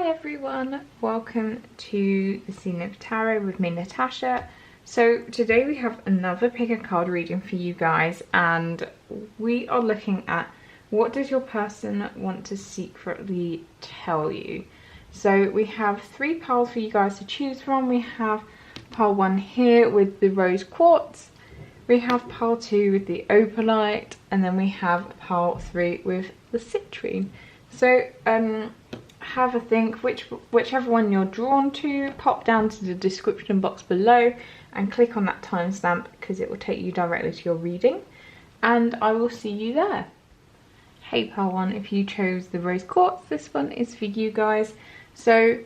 Hi everyone, welcome to the Nymph Tarot with me, Natasha. So today we have another pick a card reading for you guys, and we are looking at what does your person want to secretly tell you. So we have three piles for you guys to choose from. We have pile 1 here with the rose quartz, we have pile 2 with the opalite, and then we have pile 3 with the citrine. So have a think, whichever one you're drawn to, pop down to the description box below and click on that timestamp because it will take you directly to your reading, and I will see you there. Hey pile 1, if you chose the rose quartz, this one is for you guys. So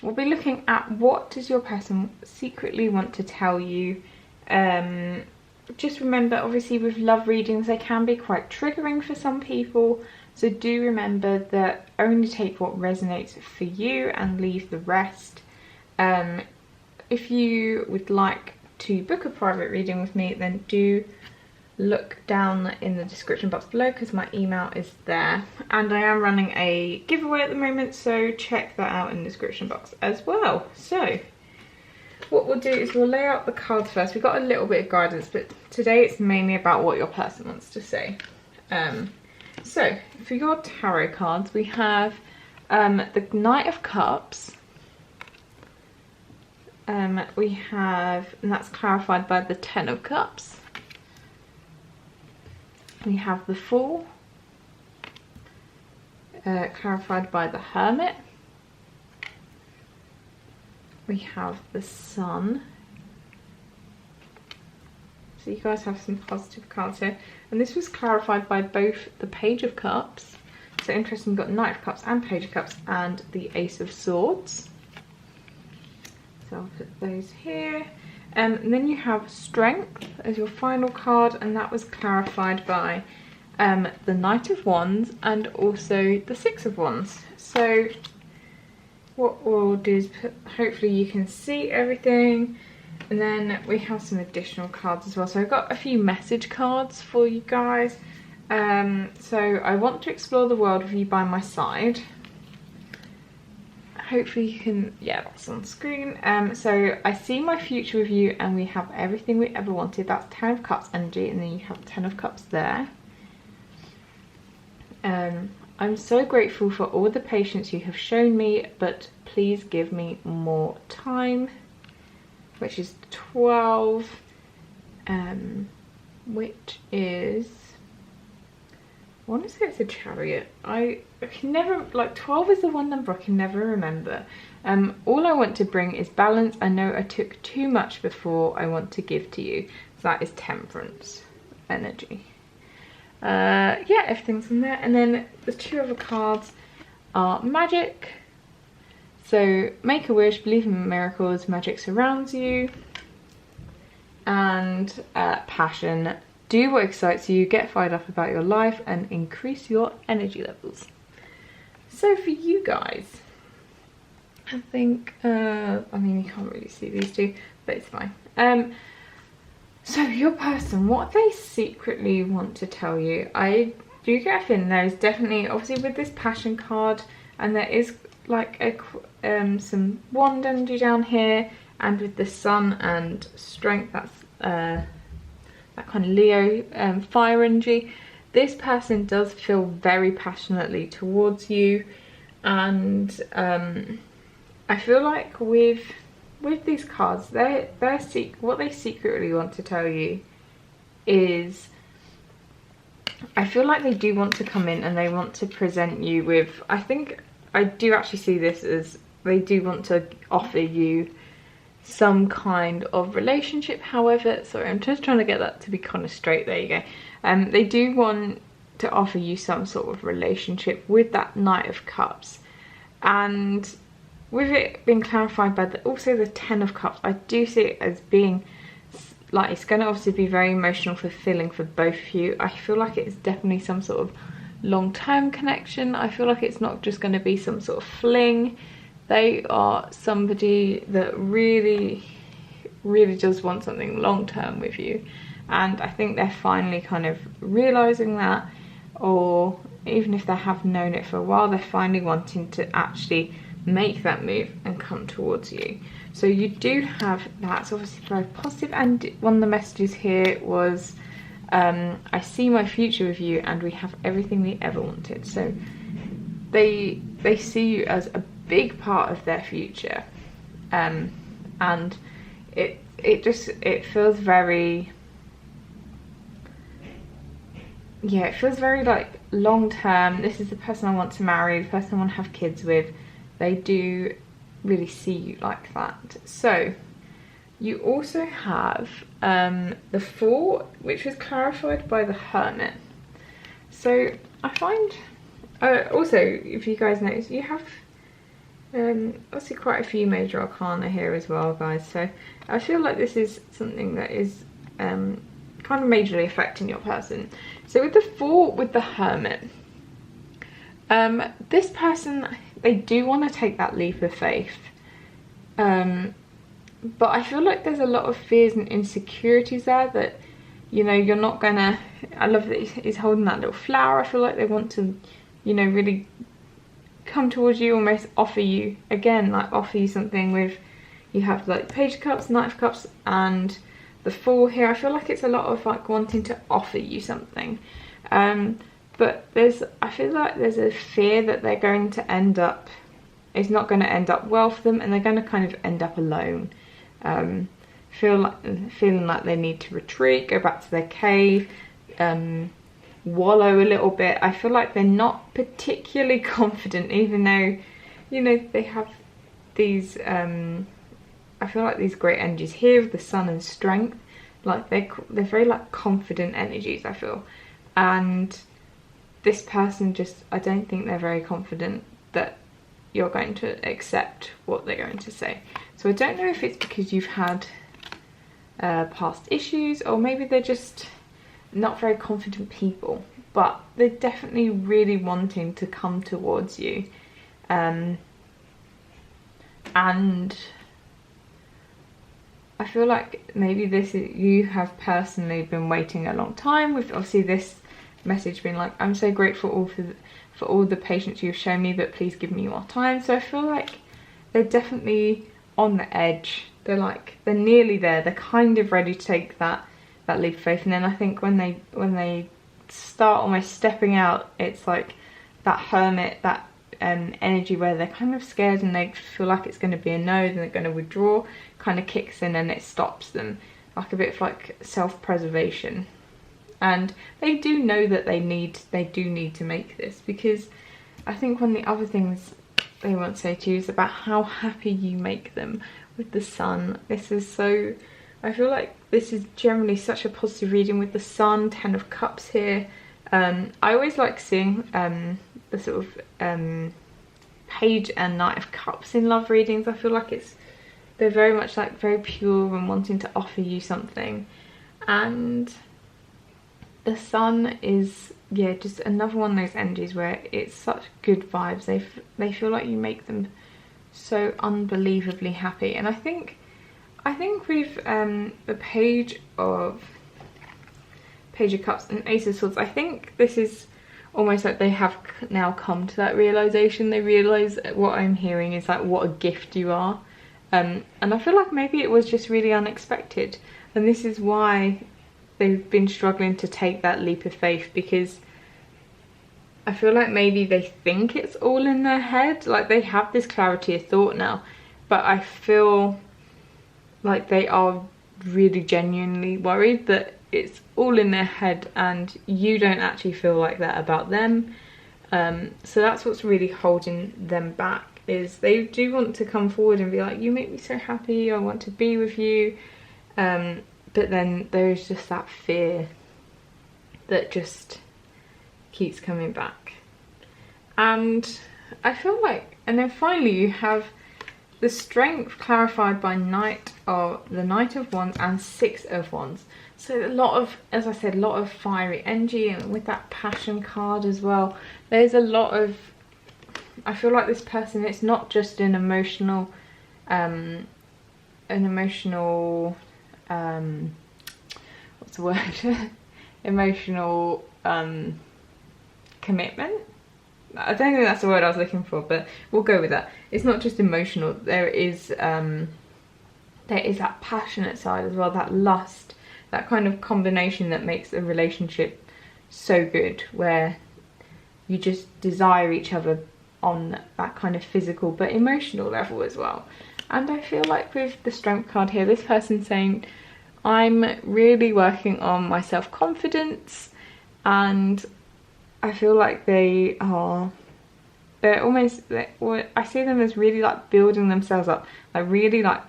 we'll be looking at what does your person secretly want to tell you. Just remember, obviously with love readings they can be quite triggering for some people, so do remember that only take what resonates for you and leave the rest. If you would like to book a private reading with me, then do look down in the description box below because my email is there, and I am running a giveaway at the moment, so check that out in the description box as well. So what we'll do is we'll lay out the cards first. We've got a little bit of guidance, but today it's mainly about what your person wants to say. So for your tarot cards, we have the Knight of Cups. We have, and that's clarified by the Ten of Cups. We have the Fool, clarified by the Hermit. We have the Sun. So you guys have some positive cards here, and this was clarified by both the Page of Cups. So interesting, you've got Knight of Cups and Page of Cups, and the Ace of Swords. So I'll put those here. And then you have Strength as your final card, and that was clarified by the Knight of Wands and also the Six of Wands. So what we'll do is hopefully you can see everything, and then we have some additional cards as well. So I've got a few message cards for you guys. So I want to explore the world with you by my side. Hopefully you can, yeah, that's on screen. So I see my future with you and we have everything we ever wanted. That's Ten of Cups energy, and then you have Ten of Cups there. I'm so grateful for all the patience you have shown me, but please give me more time, which is 12, which is, I want to say it's a Chariot. I can never, like 12 is the one number I can never remember. All I want to bring is balance. I know I took too much before. I want to give to you. So that is Temperance energy. Yeah, everything's in there. And then the two other cards are Magic. So make a wish, believe in miracles, magic surrounds you. And Passion, do what excites you, get fired up about your life and increase your energy levels. So for you guys, I think, I mean you can't really see these two, but it's fine. So your person, what they secretly want to tell you, I do get a feeling there is definitely, obviously with this Passion card, and there is like a some wand energy down here, and with the Sun and Strength, that's that kind of Leo fire energy. This person does feel very passionately towards you, and I feel like with these cards, what they secretly want to tell you is, I feel like they do want to come in and they want to present you with, I think I do actually see this as they do want to offer you some kind of relationship. However, sorry, I'm just trying to get that to be kind of straight. There you go. They do want to offer you some sort of relationship with that Knight of Cups, and with it being clarified by also the Ten of Cups, I do see it as being like it's going to obviously be very emotional, fulfilling for both of you. I feel like it's definitely some sort of long-term connection. I feel like it's not just going to be some sort of fling. They are somebody that really, really does want something long-term with you. And I think they're finally kind of realising that, or even if they have known it for a while, they're finally wanting to actually make that move and come towards you. So you do have, that's obviously very positive. And one of the messages here was, I see my future with you and we have everything we ever wanted. So they see you as a big part of their future, and it feels very, yeah, it feels very like long term. This is the person I want to marry, the person I want to have kids with. They do really see you like that. So you also have the Four, which was clarified by the Hermit. So I find also, if you guys notice, you have obviously quite a few major arcana here as well, guys. So I feel like this is something that is kind of majorly affecting your person. So with the Four, with the Hermit, this person, they do want to take that leap of faith, but I feel like there's a lot of fears and insecurities there that, you know, you're not gonna, I love that he's holding that little flower. I feel like they want to, you know, really come towards you, almost offer you, again, like offer you something with, you have like Page of Cups, Knight of Cups, and the Four here. I feel like it's a lot of like wanting to offer you something, but I feel like there's a fear that they're going to end up, it's not going to end up well for them, and they're going to kind of end up alone. Feeling like they need to retreat, go back to their cave, wallow a little bit. I feel like they're not particularly confident, even though, you know, they have these, I feel like these great energies here with the Sun and Strength. Like they're very like confident energies, I feel. And this person just, I don't think they're very confident that you're going to accept what they're going to say. So I don't know if it's because you've had past issues, or maybe they're just not very confident people, but they're definitely really wanting to come towards you. And I feel like maybe this is, you have personally been waiting a long time, with obviously this message being like, I'm so grateful for all the patience you've shown me, but please give me more time. So I feel like they're definitely on the edge. They're nearly there. They're kind of ready to take that leap of faith. And then I think when they start almost stepping out, it's like that Hermit, that energy where they're kind of scared and they feel like it's going to be a no, then they're going to withdraw, kind of kicks in and it stops them, like a bit of like self-preservation. And they do know that they do need to make this, because I think one of the other things they want to say to you is about how happy you make them with the Sun. This is so, I feel like this is generally such a positive reading with the Sun, 10 of Cups here. I always like seeing the sort of Page and Knight of Cups in love readings. I feel like they're very much like very pure and wanting to offer you something. And the Sun is, yeah, just another one of those energies where it's such good vibes. They feel like you make them so unbelievably happy. And I think with the Page of Cups and Ace of Swords, I think this is almost like they have now come to that realization. They realize what I'm hearing is like what a gift you are, and I feel like maybe it was just really unexpected, and this is why they've been struggling to take that leap of faith, because I feel like maybe they think it's all in their head, like they have this clarity of thought now, but I feel like they are really genuinely worried that it's all in their head and you don't actually feel like that about them. So that's what's really holding them back, is they do want to come forward and be like, you make me so happy, I want to be with you, but then there's just that fear that just keeps coming back. And I feel like, and then finally you have the Strength clarified by the Knight of Wands and 6 of Wands. So a lot of, as I said, a lot of fiery energy, and with that Passion card as well, there's a lot of, I feel like this person, it's not just an emotional what's the word? Emotional commitment. I don't think that's the word I was looking for, but we'll go with that. It's not just emotional. There is that passionate side as well, that lust, that kind of combination that makes a relationship so good, where you just desire each other on that kind of physical but emotional level as well. And I feel like with the Strength card here, this person's saying, I'm really working on my self-confidence, and I feel like they're almost, I see them as really like building themselves up, like really like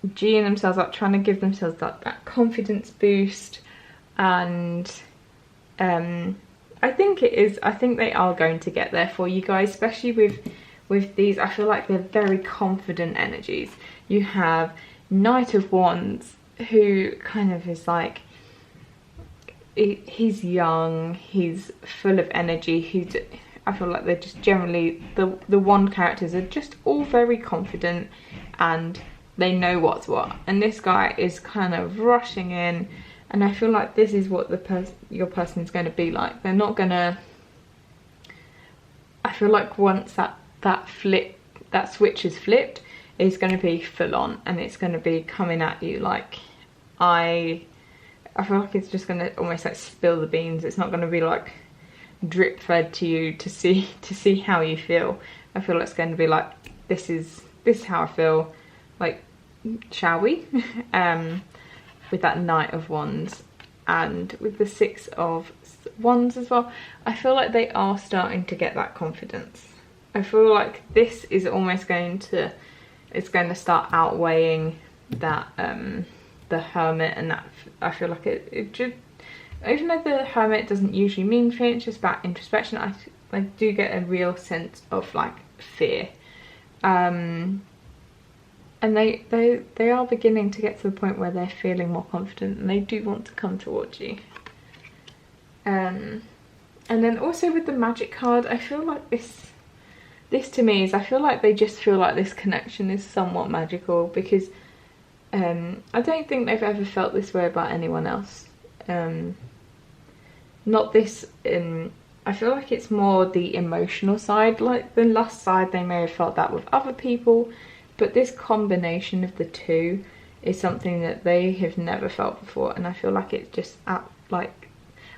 G'ing themselves up, trying to give themselves that confidence boost. And I think they are going to get there for you guys, especially with these. I feel like they're very confident energies. You have Knight of Wands, who kind of is like, he's young, he's full of energy, I feel like they're just generally, the wand characters are just all very confident and they know what's what. And this guy is kind of rushing in, and I feel like this is what your person is going to be like. They're not gonna, I feel like once that switch is flipped, it's going to be full on, and it's going to be coming at you like, I feel like it's just going to almost like spill the beans. It's not going to be like drip fed to you to see how you feel. I feel like it's going to be like, this is how I feel, like, shall we? With that Knight of Wands and with the Six of Wands as well, I feel like they are starting to get that confidence. I feel like this is almost going to start outweighing that the Hermit, and that I feel like it should, even though the Hermit doesn't usually mean fear, it's just about introspection, I do get a real sense of like fear. And they are beginning to get to the point where they're feeling more confident, and they do want to come towards you. And then also with the Magic card, I feel like this to me is, I feel like they just feel like this connection is somewhat magical, because I don't think they've ever felt this way about anyone else. Not this, I feel like it's more the emotional side, like the lust side, they may have felt that with other people, but this combination of the two is something that they have never felt before. And I feel like it's just like,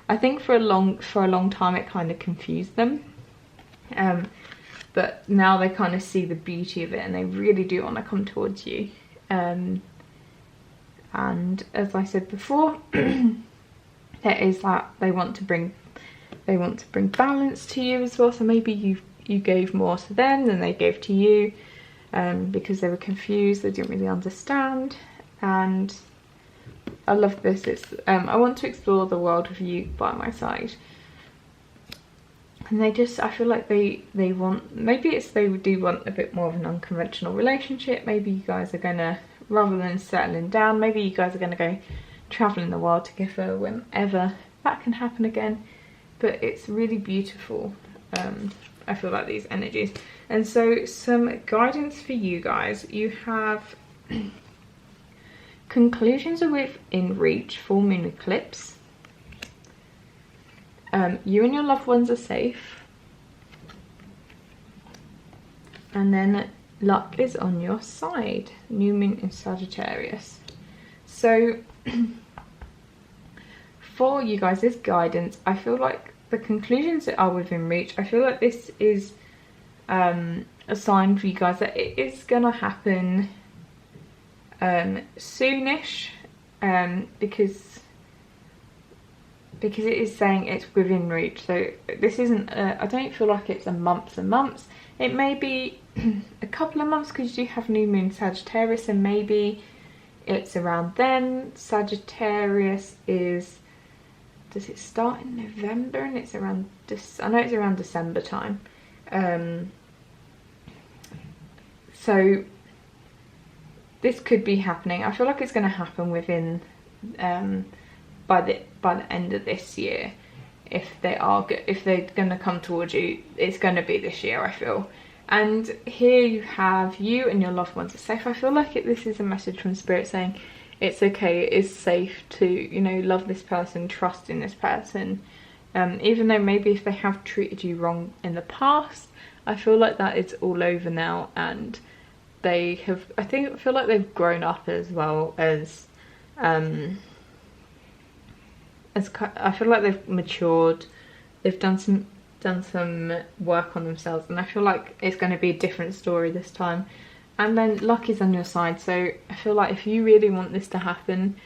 I think for a long time it kind of confused them, but now they kind of see the beauty of it, and they really do want to come towards you. And as I said before, there is that they want to bring balance to you as well. So maybe you gave more to them than they gave to you, because they were confused, they didn't really understand. And I love this. It's I want to explore the world with you by my side. And I feel like they want, maybe they do want a bit more of an unconventional relationship. Maybe you guys are gonna, rather than settling down, maybe you guys are gonna go traveling the world together whenever that can happen again. But it's really beautiful. I feel like these energies. And so some guidance for you guys. You have conclusions are within reach, full moon eclipse. You and your loved ones are safe. And then luck is on your side. New moon in Sagittarius. So for you guys, this guidance, I feel like the conclusions that are within reach, I feel like this is a sign for you guys that it is gonna happen soonish, because it is saying it's within reach. So this isn't I don't feel like it's a months and months. It may be a couple of months, because you do have new moon Sagittarius, and maybe it's around then. Sagittarius is, does it start in November? And it's around I know it's around December time. So this could be happening. I feel like it's going to happen within by the end of this year. If they're going to come towards you, it's going to be this year, I feel. And here you have you and your loved ones are safe. I feel like this is a message from Spirit saying it's okay, it is safe to, you know, love this person, trust in this person. Even though maybe if they have treated you wrong in the past, I feel like that it's all over now, and they have, I feel like they've grown up as well as I feel like they've matured. They've done some work on themselves, and I feel like it's going to be a different story this time. And then luck is on your side, so I feel like if you really want this to happen,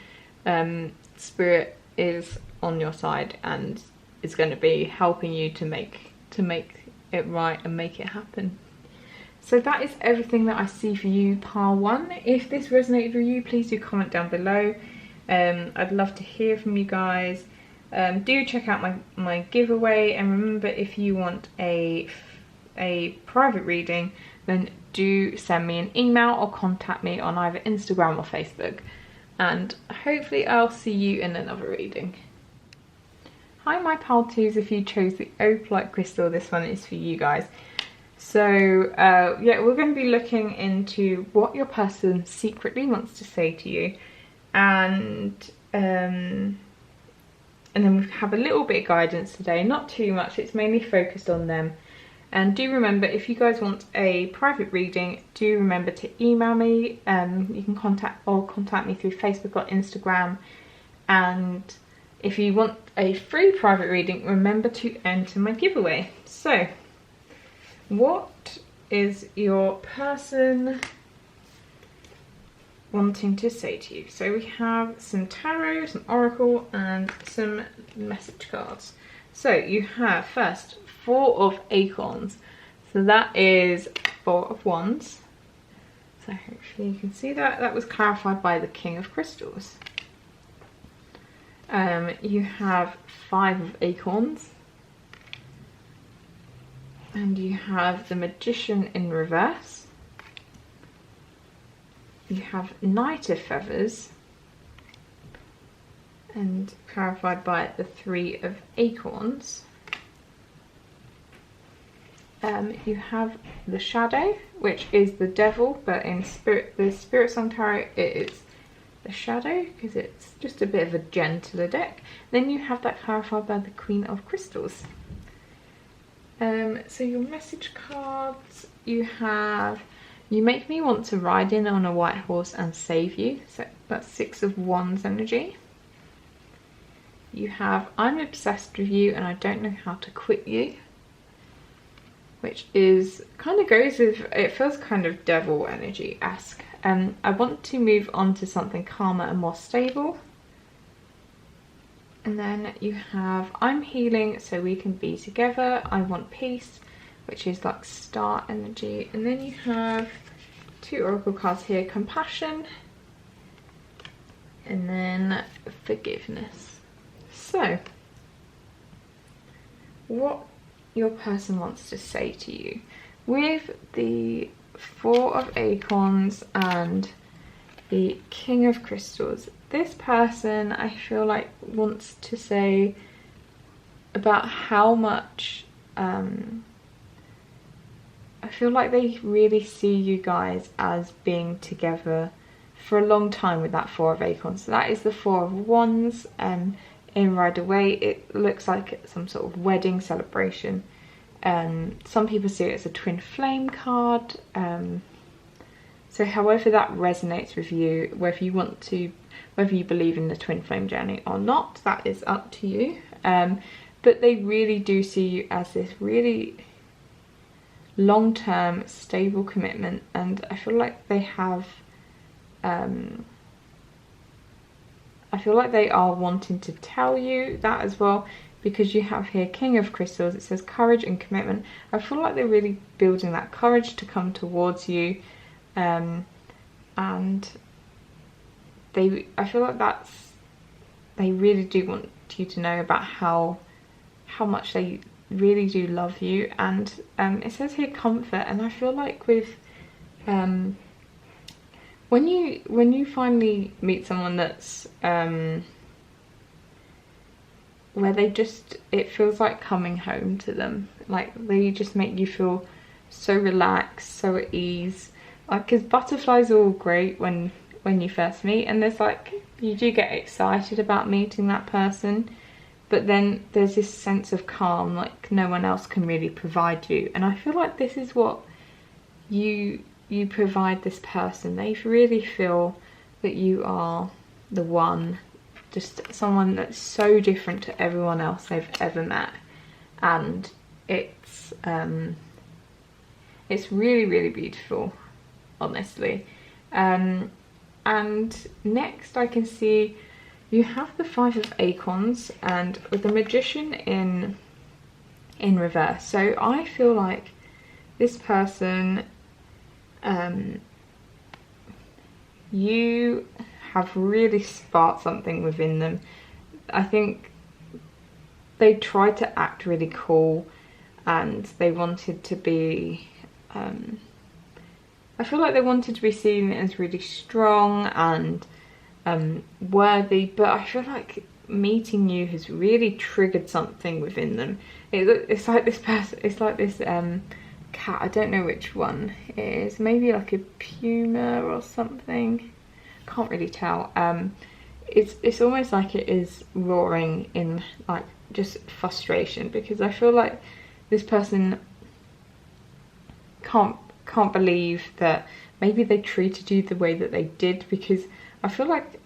Spirit is on your side and is going to be helping you to make it right and make it happen. So that is everything that I see for you, pile 1. If this resonated with you, please do comment down below. I'd love to hear from you guys. Do check out my giveaway, and remember, if you want a private reading, then do send me an email or contact me on either Instagram or Facebook, and hopefully I'll see you in another reading. Hi my pile 2s, if you chose the opalite crystal, this one is for you guys. So yeah, we're going to be looking into what your person secretly wants to say to you, and then we have a little bit of guidance today, not too much, it's mainly focused on them. And do remember, if you guys want a private reading, do remember to email me. You can contact me through Facebook or Instagram. And if you want a free private reading, remember to enter my giveaway. So, what is your person wanting to say to you? So we have some tarot, some oracle, and some message cards. So you have first 4 of acorns, so that is 4 of wands. So hopefully you can see that. That was clarified by the King of Crystals. You have 5 of acorns, and you have the Magician in reverse. You have Knight of Feathers, and clarified by the 3 of acorns. You have the Shadow, which is the Devil, but in the SpiritSong Tarot it is the Shadow because it's just a bit of a gentler deck. Then you have that clarified by the Queen of Crystals. So your message cards, you have, you make me want to ride in on a white horse and save you, so that's 6 of wands energy. You have, I'm obsessed with you and I don't know how to quit you, which is kind of goes with, it feels kind of devil energy-esque. I want to move on to something calmer and more stable. And then you have, I'm healing so we can be together. I want peace, which is like star energy. And then you have 2 oracle cards here, compassion, and then forgiveness. So, what your person wants to say to you. With the 4 of acorns and the King of Crystals, this person, I feel like, wants to say about how much I feel like they really see you guys as being together for a long time with that 4 of acorns. So that is the 4 of wands, in Rider Waite. It looks like some sort of wedding celebration. Some people see it as a twin flame card. So however that resonates with you, whether you believe in the twin flame journey or not, that is up to you. But they really do see you as this really long-term stable commitment, and I feel like they have I feel like they are wanting to tell you that as well, because you have here King of Crystals. It says courage and commitment. I feel like they're really building that courage to come towards you, and I feel like they really do want you to know about how much they really do love you. And it says here comfort, and I feel like with when you finally meet someone that's where it feels like coming home to them, like they just make you feel so relaxed, so at ease. Like, because butterflies are all great when you first meet, and there's like, you do get excited about meeting that person, but then there's this sense of calm, like no one else can really provide you. And I feel like this is what you provide this person. They really feel that you are the one, just someone that's so different to everyone else they've ever met. And it's really, really beautiful, honestly. And next I can see you have the Five of Acorns and with the Magician in reverse. So I feel like this person, you have really sparked something within them. I think they tried to act really cool and they wanted to be, I feel like they wanted to be seen as really strong and worthy, but I feel like meeting you has really triggered something within them. It's like this person, it's like this cat, I don't know which one it is, maybe like a puma or something, can't really tell. It's almost like it is roaring in like just frustration, because I feel like this person can't believe that maybe they treated you the way that they did, because I feel like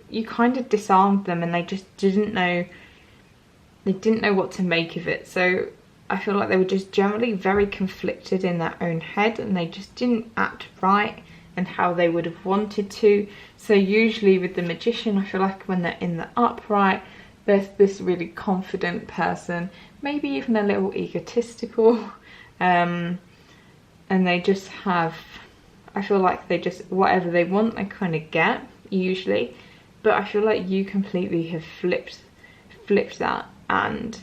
you kind of disarmed them and they just didn't know what to make of it. So I feel like they were just generally very conflicted in their own head and they just didn't act right and how they would have wanted to. So usually with the Magician, I feel like when they're in the upright, there's this really confident person, maybe even a little egotistical, and they just have, I feel like they just, whatever they want, they kind of get, usually. But I feel like you completely have flipped that, and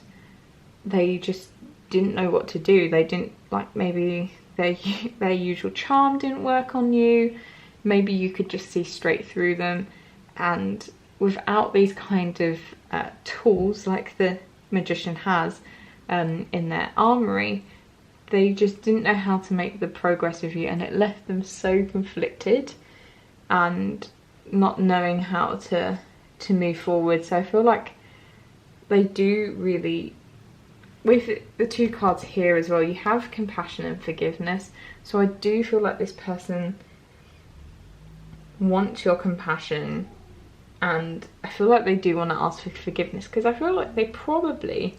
they just didn't know what to do. They didn't, like, maybe their usual charm didn't work on you. Maybe you could just see straight through them, and without these kind of tools like the Magician has in their armory, they just didn't know how to make the progress with you, and it left them so conflicted and not knowing how to move forward. So I feel like they do really, with the two cards here as well, you have compassion and forgiveness. So I do feel like this person wants your compassion, and I feel like they do want to ask for forgiveness, because I feel like they probably,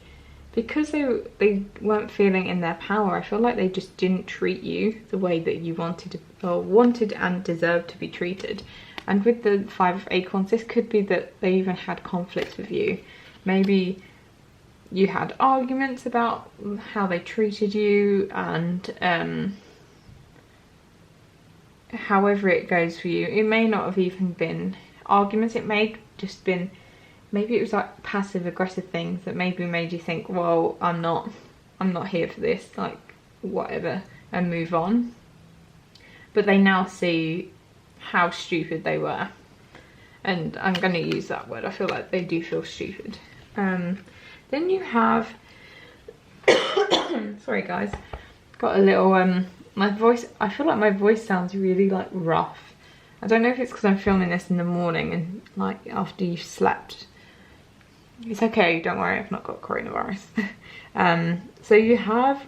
because they weren't feeling in their power, I feel like they just didn't treat you the way that you wanted and deserved to be treated. And with the Five of Acorns, this could be that they even had conflicts with you. Maybe you had arguments about how they treated you, and however it goes for you. It may not have even been arguments, it may just been, maybe it was like passive aggressive things that maybe made you think, well, I'm not here for this, like whatever, and move on. But they now see how stupid they were, and I'm going to use that word. I feel like they do feel stupid. Then you have sorry guys, got a little my voice, I feel like my voice sounds really like rough. I don't know if it's because I'm filming this in the morning and like after you've slept. It's okay, don't worry, I've not got coronavirus. So you have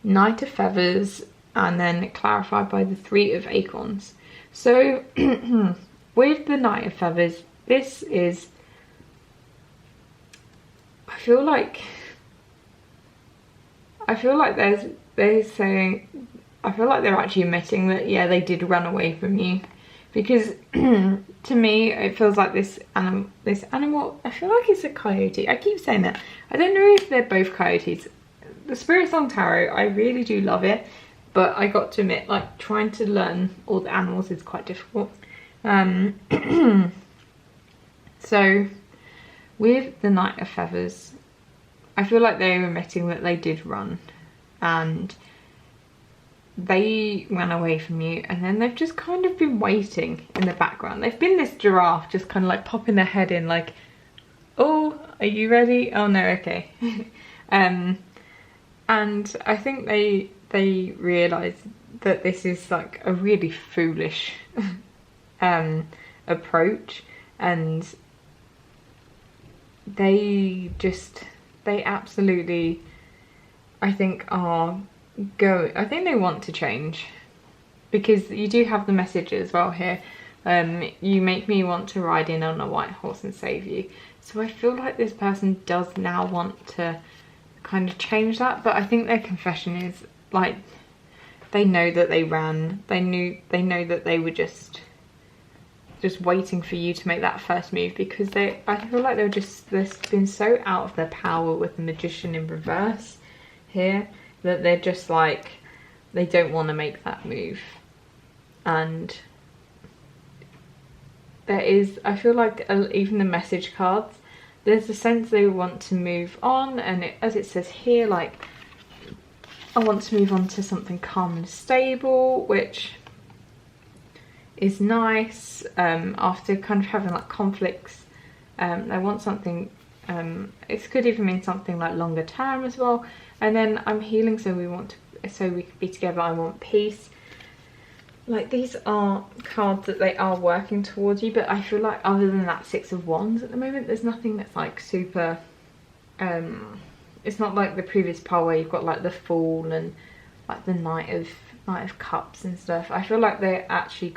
Knight of Feathers, and then clarified by the Three of Acorns. So with the Knight of Feathers, this is, I feel like they're saying, I feel like they're actually admitting that, yeah, they did run away from you. Because to me, it feels like this animal, I feel like it's a coyote. I keep saying that. I don't know if they're both coyotes. The SpiritSong Tarot, I really do love it. But I got to admit, like, trying to learn all the animals is quite difficult. So, with the Knight of Feathers, I feel like they were admitting that they did run. And they ran away from you, and then they've just kind of been waiting in the background. They've been this giraffe, just kind of like popping their head in like, oh, are you ready? Oh no, okay. And I think they realise that this is like a really foolish approach, and they absolutely, I think, I think they want to change, because you do have the message as well here. You make me want to ride in on a white horse and save you. So I feel like this person does now want to kind of change that, but I think their confession is like, they know that they ran. They know that they were just waiting for you to make that first move, because I feel like they've been so out of their power with the Magician in reverse here, that they're just like, they don't want to make that move. And there is, I feel like, even the message cards, there's a sense they want to move on, and as it says here, like, I want to move on to something calm and stable, which is nice. After kind of having like conflicts, they want something, it could even mean something like longer term as well. And then I'm healing, so we could be together. I want peace. Like, these are cards that they are working towards you, but I feel like other than that Six of Wands at the moment, there's nothing that's like super, it's not like the previous pile where you've got like the Fool and like the Knight of Cups and stuff. I feel like they're actually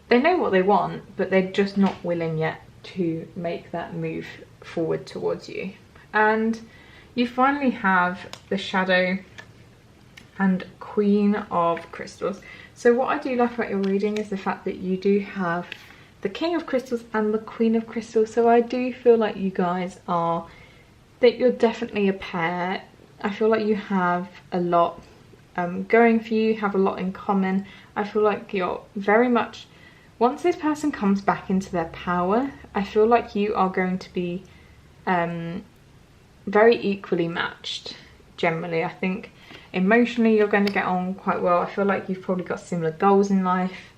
they know what they want, but they're just not willing yet to make that move forward towards you. And you finally have the Shadow and Queen of Crystals. So what I do like about your reading is the fact that you do have the King of Crystals and the Queen of Crystals. So I do feel like you guys that you're definitely a pair. I feel like you have a lot going for you, have a lot in common. I feel like you're very much, once this person comes back into their power, I feel like you are going to be very equally matched generally. I think emotionally you're going to get on quite well. I feel like you've probably got similar goals in life.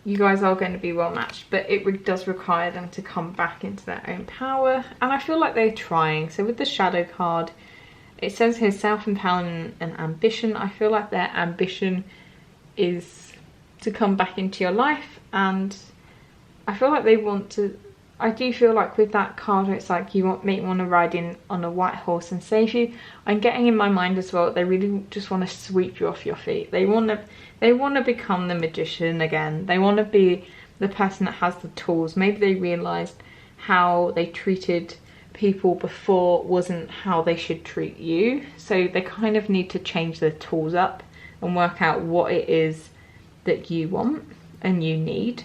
You guys are going to be well matched, but it does require them to come back into their own power, and I feel like they're trying. So with the Shadow card, it says here self-empowerment and ambition. I feel like their ambition is to come back into your life, and I feel like they want to, I do feel like with that card, it's like you want to ride in on a white horse and save you. I'm getting in my mind as well, they really just want to sweep you off your feet. They want to become the Magician again. They want to be the person that has the tools. Maybe they realised how they treated people before wasn't how they should treat you. So they kind of need to change their tools up and work out what it is that you want and you need.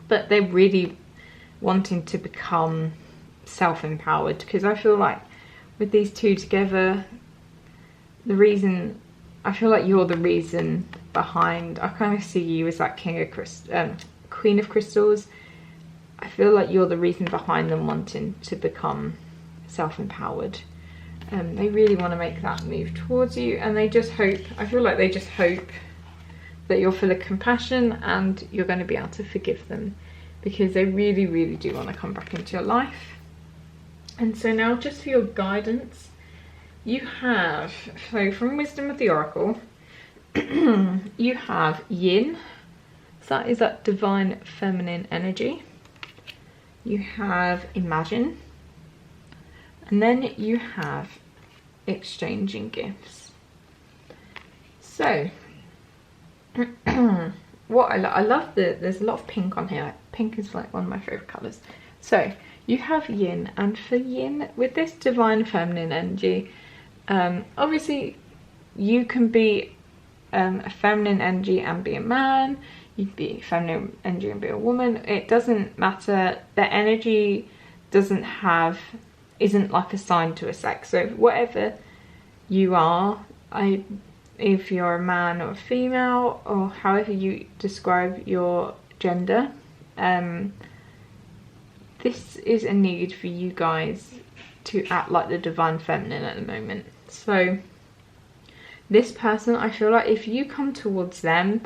But they're really wanting to become self-empowered, because I feel like with these two together, I feel like you're the reason behind, I kind of see you as that Queen of Crystals. I feel like you're the reason behind them wanting to become self-empowered. They really want to make that move towards you, and they just hope, I feel like they just hope that you're full of compassion and you're going to be able to forgive them, because they really, really do want to come back into your life. And so now, just for your guidance, you have, so from Wisdom of the Oracle, you have Yin, so that is that divine feminine energy. You have Imagine, and then you have Exchanging Gifts. So what I love there's a lot of pink on here. Pink is like one of my favorite colors. So you have Yin, and for Yin, with this divine feminine energy, obviously you can be a feminine energy and be a man. You'd be feminine energy and be a woman. It doesn't matter. The energy isn't like assigned to a sex. So whatever you are, if you're a man or a female, or however you describe your gender, this is a need for you guys to act like the divine feminine at the moment. So this person, I feel like if you come towards them,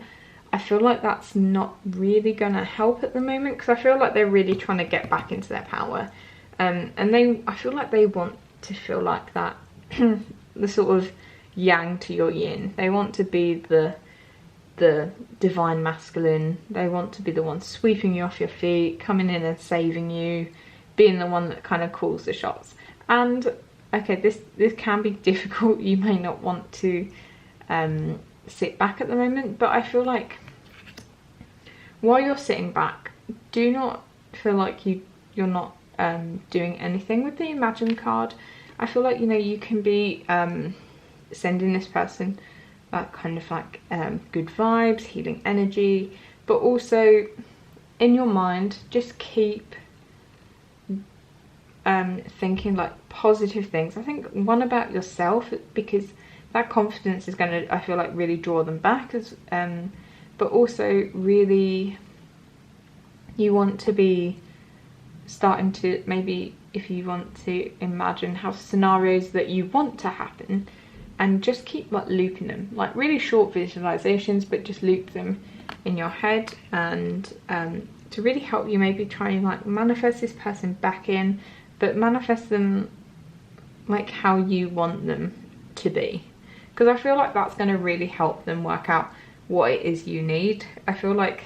I feel like that's not really gonna help at the moment, because I feel like they're really trying to get back into their power, and I feel like they want to feel like that the sort of yang to your yin. They want to be the divine masculine. They want to be the one sweeping you off your feet, coming in and saving you, being the one that kind of calls the shots. And okay, this can be difficult. You may not want to sit back at the moment, but I feel like while you're sitting back, do not feel like you're not doing anything with the Imagine card. I feel like, you know, you can be sending this person kind of like good vibes, healing energy, but also in your mind just keep thinking like positive things. I think one about yourself, because that confidence is going to, I feel like, really draw them back, as but also really you want to be starting to, maybe if you want to imagine have scenarios that you want to happen, and just keep like looping them, like really short visualizations, but just loop them in your head, and to really help you maybe try and like manifest this person back in, but manifest them like how you want them to be, because I feel like that's going to really help them work out what it is you need. I feel like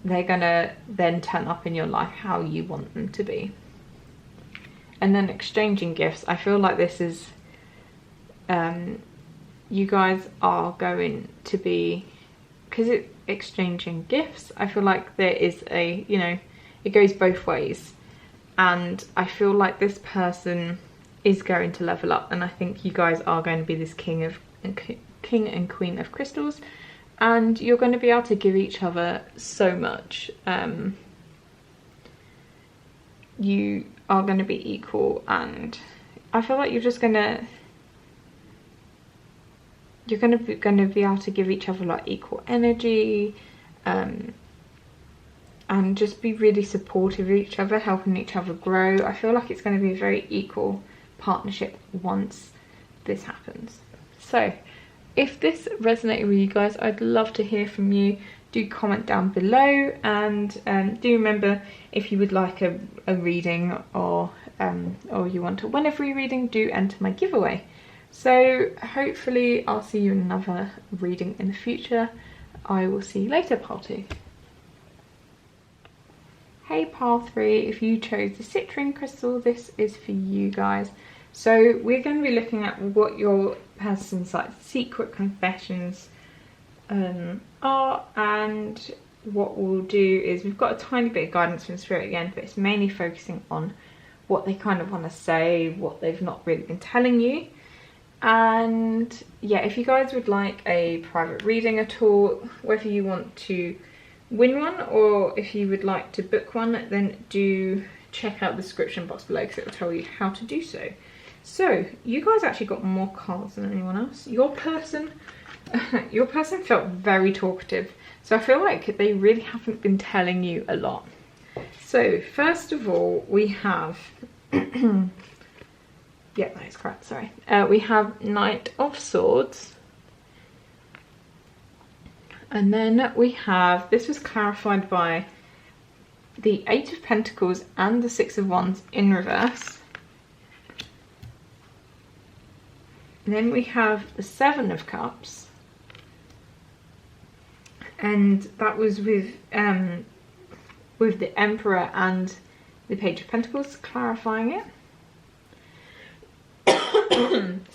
they're gonna then turn up in your life how you want them to be. And then exchanging gifts, I feel like this is you guys are going to be, because it's exchanging gifts, I feel like there is a, you know, it goes both ways, and I feel like this person is going to level up, and I think you guys are going to be this king and queen of crystals, and you're going to be able to give each other so much. You are going to be equal, and I feel like you're just going to be able to give each other like equal energy, and just be really supportive of each other, helping each other grow. I feel like it's going to be a very equal partnership once this happens. So if this resonated with you guys, I'd love to hear from you. Do comment down below, and do remember, if you would like a reading, or you want a one of free reading, do enter my giveaway. So hopefully I'll see you in another reading in the future. I will see you later, pile 2. Hey pile 3, if you chose the citrine crystal, this is for you guys. So we're going to be looking at what your person's like secret confessions are, and what we'll do is, we've got a tiny bit of guidance from Spirit again, but it's mainly focusing on what they kind of want to say, what they've not really been telling you. And yeah, if you guys would like a private reading at all, whether you want to win one or if you would like to book one, then do check out the description box below, because it will tell you how to do so. So you guys actually got more cards than anyone else. Your person felt very talkative, so I feel like they really haven't been telling you a lot. So first of all, we have yeah, that is correct, sorry. We have Knight of Swords, and then we have, this was clarified by the 8 of Pentacles and the 6 of Wands in reverse. And then we have the 7 of Cups, and that was with the Emperor and the Page of Pentacles, clarifying it.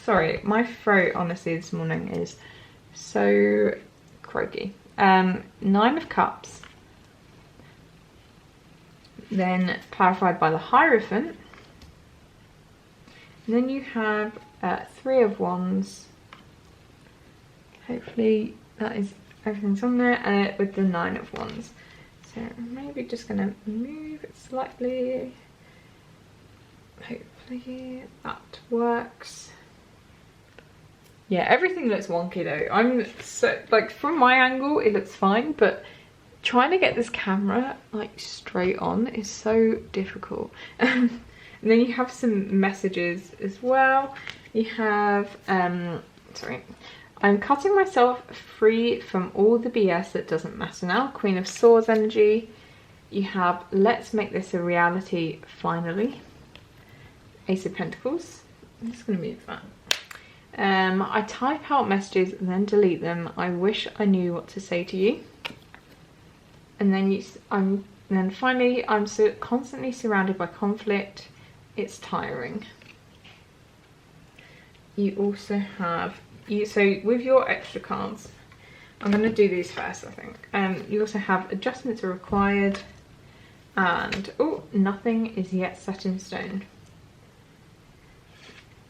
Sorry, my throat honestly this morning is so croaky. 9 of Cups, then clarified by the Hierophant. And then you have 3 of Wands. Hopefully that is, everything's on there, with the 9 of Wands. So I'm maybe just gonna move it slightly. Hopefully that works. Yeah, everything looks wonky though. I'm so, like, from my angle it looks fine, but trying to get this camera like straight on is so difficult. And then you have some messages as well. You have sorry, I'm cutting myself free from all the BS that doesn't matter now, Queen of Swords energy. You have let's make this a reality finally, Ace of Pentacles. I'm just going to move that. I type out messages and then delete them. I wish I knew what to say to you. And then I'm And then finally, I'm so constantly surrounded by conflict. It's tiring. You also have, so with your extra cards, I'm going to do these first, I think. You also have adjustments are required, and oh, nothing is yet set in stone.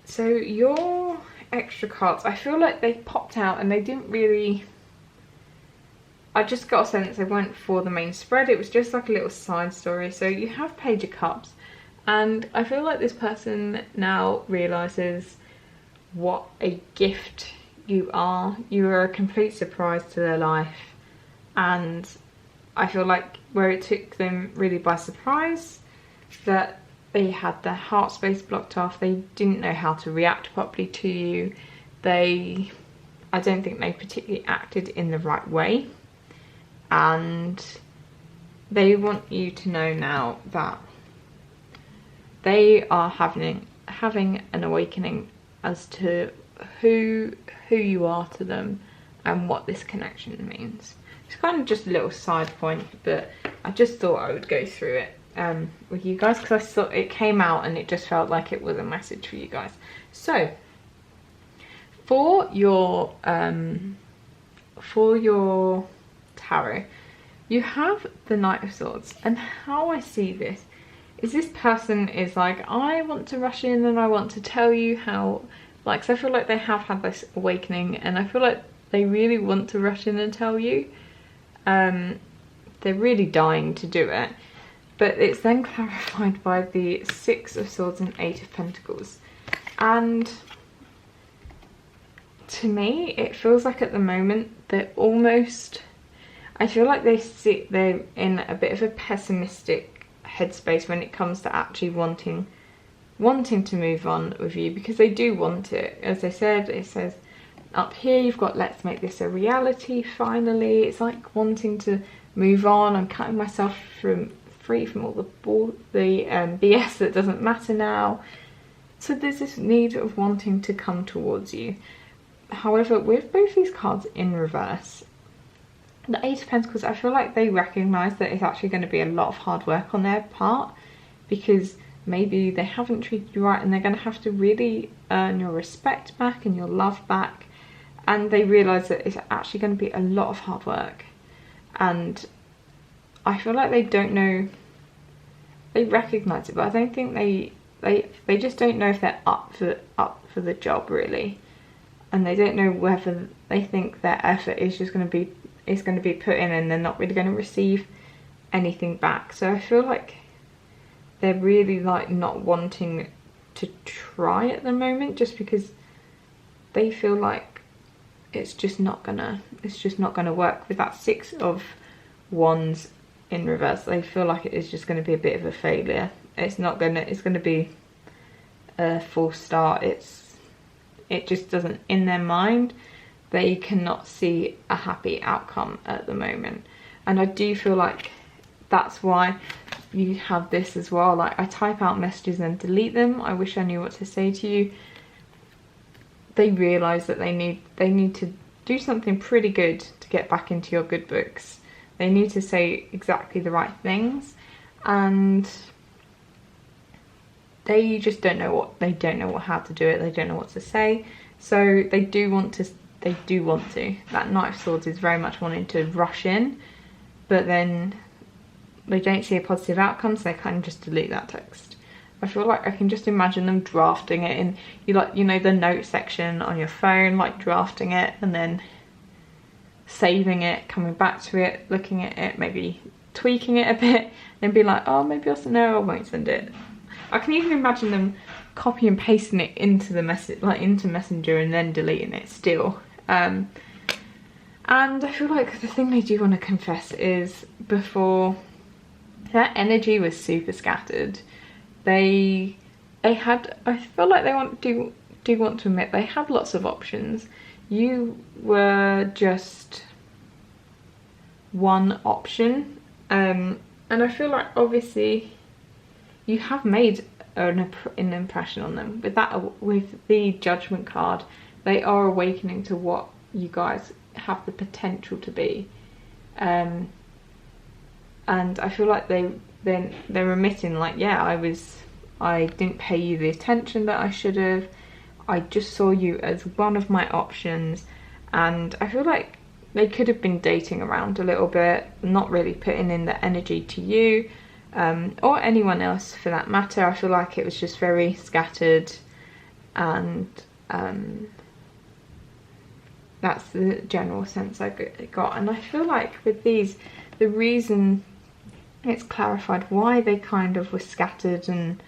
So your extra cards, I feel like they popped out and they didn't really, I just got a sense they weren't for the main spread. It was just like a little side story. So you have Page of Cups, and I feel like this person now realises what a gift you are. You are a complete surprise to their life, and I feel like where it took them really by surprise, that they had their heart space blocked off, they didn't know how to react properly to you, I don't think they particularly acted in the right way, and they want you to know now that they are having an awakening as to who you are to them and what this connection means. It's kind of just a little side point, but I just thought I would go through it with you guys, because I thought it came out and it just felt like it was a message for you guys. So for your tarot, you have the Knight of Swords, and how I see this is this person is like, I want to rush in and I want to tell you how, like, so I feel like they have had this awakening, and I feel like they really want to rush in and tell you. They're really dying to do it, but it's then clarified by the Six of Swords and Eight of Pentacles. And to me, it feels like at the moment they're almost, I feel like they're in a bit of a pessimistic headspace when it comes to actually wanting to move on with you, because they do want it. As I said, it says up here you've got let's make this a reality finally. It's like wanting to move on. I'm cutting myself free from all the BS that doesn't matter now. So there's this need of wanting to come towards you. However, with both these cards in reverse, the Eight of Pentacles, I feel like they recognise that it's actually going to be a lot of hard work on their part, because maybe they haven't treated you right and they're going to have to really earn your respect back and your love back. And they realise that it's actually going to be a lot of hard work. And I feel like they don't know, they recognise it, but I don't think they just don't know if they're up for the job really. And they don't know whether they think their effort is just going to be put in and they're not really going to receive anything back. So I feel like they're really like not wanting to try at the moment, just because they feel like it's just not gonna work. With that Six of Wands in reverse, they feel like it is just going to be a bit of a failure. It's going to be a false start. It just doesn't, in their mind, they cannot see a happy outcome at the moment. And I do feel like that's why you have this as well. Like, I type out messages and delete them. I wish I knew what to say to you. They realise that they need to do something pretty good to get back into your good books. They need to say exactly the right things, and they just don't know how to do it. They don't know what to say. So they do want to. That Knight of Swords is very much wanting to rush in, but then they don't see a positive outcome, so they kind of just delete that text. I feel like I can just imagine them drafting it in, the note section on your phone, like drafting it and then saving it, coming back to it, looking at it, maybe tweaking it a bit, and be like, oh, maybe I won't send it. I can even imagine them copy and pasting it into the message, like into Messenger, and then deleting it still. And I feel like the thing they do want to confess is, before, that energy was super scattered. I feel like they do want to admit they had lots of options. You were just one option, and I feel like obviously you have made an impression on them. With the Judgment card, they are awakening to what you guys have the potential to be. And and I feel like they're admitting like, yeah, I didn't pay you the attention that I should have. I just saw you as one of my options, and I feel like they could have been dating around a little bit, not really putting in the energy to you, or anyone else for that matter. I feel like it was just very scattered, and that's the general sense I got. And I feel like with these, the reason it's clarified why they kind of were scattered and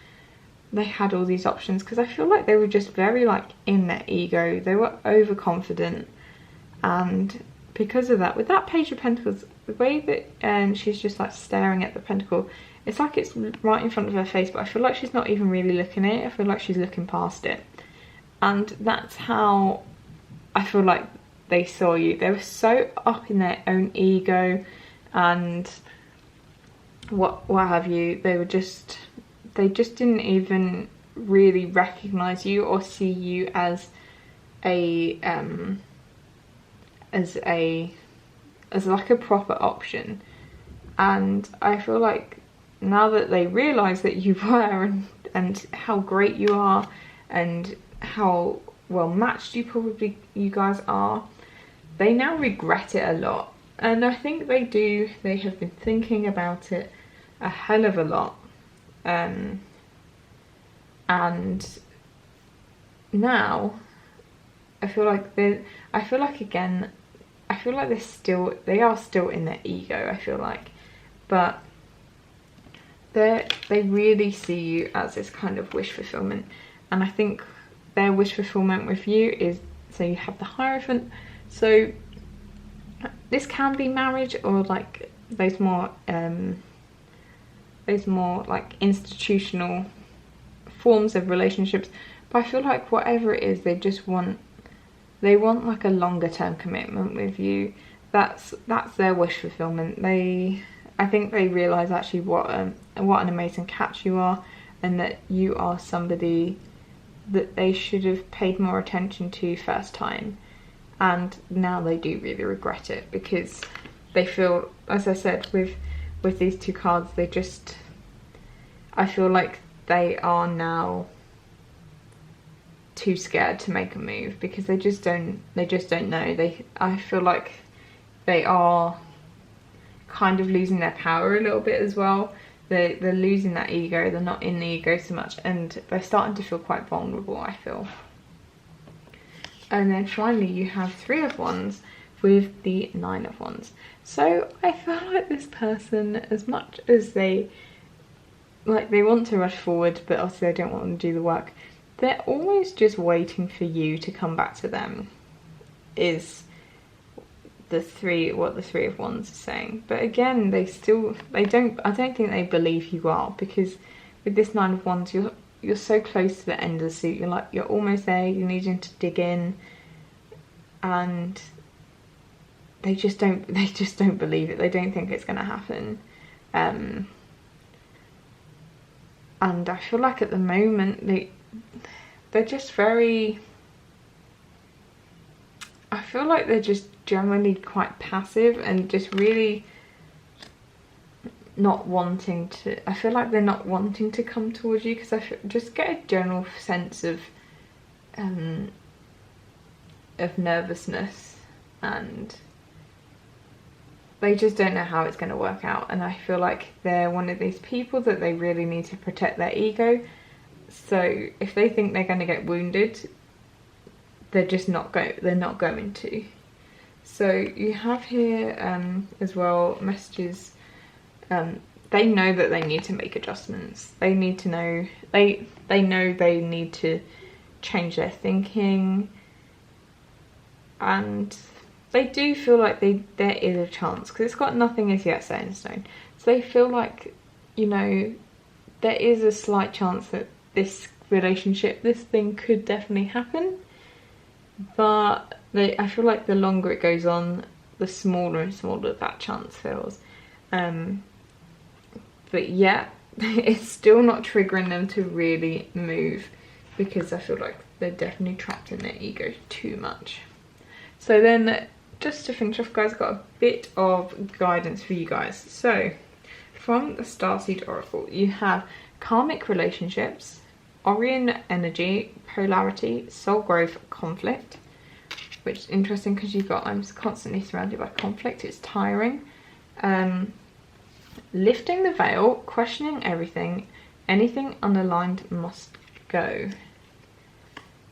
they had all these options, because I feel like they were just very like in their ego. They were overconfident, and because of that, with that Page of Pentacles, the way that she's just like staring at the pentacle, it's like it's right in front of her face, but I feel like she's not even really looking at it. I feel like she's looking past it, and that's how I feel like they saw you. They were so up in their own ego and what have you. They just didn't even really recognize you or see you as like a proper option. And I feel like now that they realize that you were, and how great you are and how well matched you guys are, they now regret it a lot. And I think they have been thinking about it a hell of a lot. And now I feel like they are still in their ego, I feel like, but they really see you as this kind of wish fulfillment. And I think their wish fulfillment with you is, so you have the Hierophant, so this can be marriage or like those more like institutional forms of relationships, but I feel like whatever it is, they want like a longer term commitment with you. That's their wish fulfillment. I think they realise actually what an amazing catch you are, and that you are somebody that they should have paid more attention to first time. And now they do really regret it, because they feel, as I said, with these two cards, I feel like they are now too scared to make a move, because they just don't know. I feel like they are kind of losing their power a little bit as well. They're losing that ego. They're not in the ego so much, and they're starting to feel quite vulnerable, I feel. And then finally you have Three of Wands with the Nine of Wands. So I feel like this person, as much as they want to rush forward, but obviously they don't want to do the work, they're almost just waiting for you to come back to them, is what the Three of Wands is saying. But again, I don't think they believe you are, because with this Nine of Wands, you're so close to the end of the suit. You're almost there. You're needing to dig in, and they just don't believe it. They don't think it's going to happen. And I feel like at the moment they're just very, I feel like they're just generally quite passive and just really not wanting to, I feel like they're not wanting to come towards you, because I just get a general sense of nervousness, and they just don't know how it's going to work out. And I feel like they're one of these people that they really need to protect their ego. So if they think they're going to get wounded, they're not going to. So you have here as well messages. They know that they need to make adjustments. They need to know, they know they need to change their thinking, and they do feel like there is a chance, because it's got nothing as yet set in stone. So they feel like, there is a slight chance that this relationship, this thing could definitely happen. But I feel like the longer it goes on, the smaller and smaller that chance feels. But yeah, it's still not triggering them to really move, because I feel like they're definitely trapped in their ego too much. So then, just to finish off, guys, got a bit of guidance for you guys. So from the Starseed Oracle, you have karmic relationships, Orion energy, polarity, soul growth, conflict, which is interesting because you've got, I'm constantly surrounded by conflict, it's tiring. Lifting the veil, questioning everything, anything unaligned must go.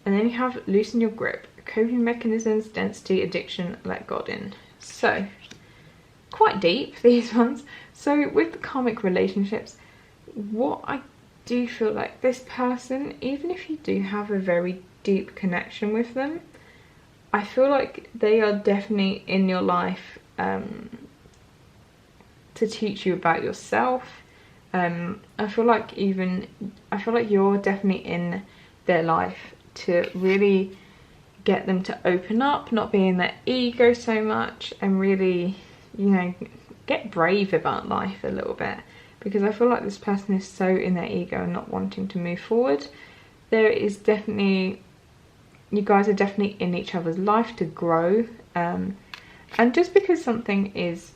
And then you have loosen your grip, coping mechanisms, density, addiction, let God in. So, quite deep, these ones. So with the karmic relationships, what I do feel like this person, even if you do have a very deep connection with them, I feel like they are definitely in your life to teach you about yourself. I feel like you're definitely in their life to really get them to open up, not be in their ego so much, and really, you know, get brave about life a little bit, because I feel like this person is so in their ego and not wanting to move forward. There is definitely, you guys are definitely in each other's life to grow, and just because something is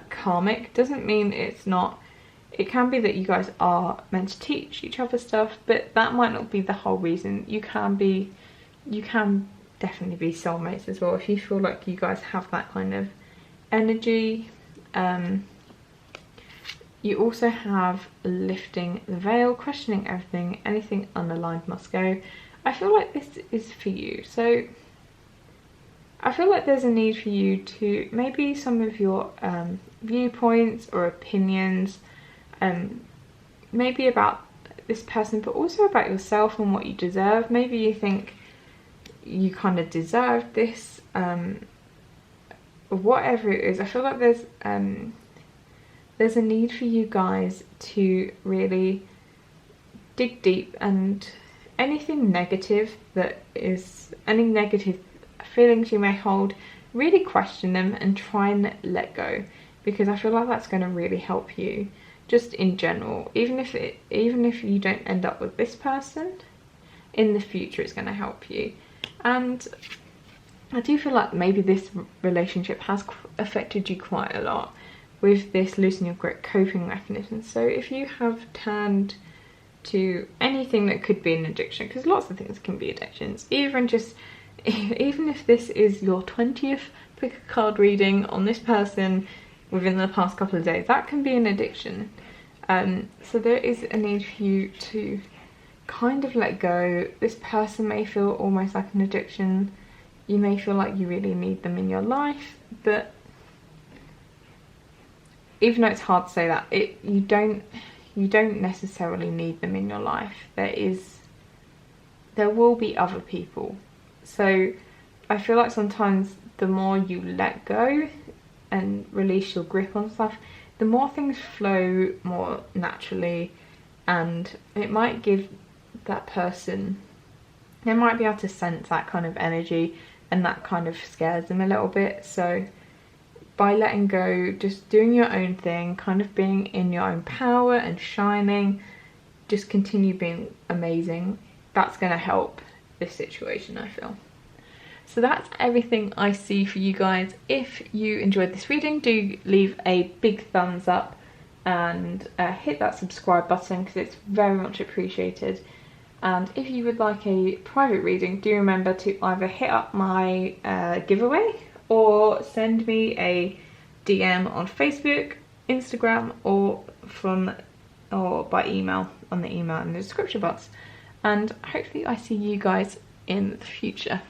karmic doesn't mean it's not. It can be that you guys are meant to teach each other stuff, but that might not be the whole reason. You can definitely be soulmates as well if you feel like you guys have that kind of energy. You also have lifting the veil, questioning everything, anything unaligned must go. I feel like this is for you. So I feel like there's a need for you to maybe some of your viewpoints or opinions, maybe about this person, but also about yourself and what you deserve. Maybe you think you kind of deserve this, whatever it is. I feel like there's a need for you guys to really dig deep, and anything negative any negative feelings you may hold, really question them and try and let go, because I feel like that's going to really help you just in general. Even if you don't end up with this person, in the future it's going to help you. And I do feel like maybe this relationship has affected you quite a lot with this loosen your grip coping mechanism. So if you have turned to anything that could be an addiction, because lots of things can be addictions, even if this is your 20th pick a card reading on this person within the past couple of days, that can be an addiction. So there is a need for you to kind of let go. This person may feel almost like an addiction. You may feel like you really need them in your life, but even though it's hard to say that, you don't necessarily need them in your life. There will be other people. So I feel like sometimes the more you let go and release your grip on stuff, the more things flow more naturally, and it might give that person, they might be able to sense that kind of energy, and that kind of scares them a little bit. So by letting go, just doing your own thing, kind of being in your own power and shining, just continue being amazing, that's going to help this situation, I feel. So that's everything I see for you guys. If you enjoyed this reading, do leave a big thumbs up and hit that subscribe button, because it's very much appreciated. And if you would like a private reading, do remember to either hit up my giveaway or send me a DM on Facebook, Instagram, or by email on the email in the description box. And hopefully I see you guys in the future.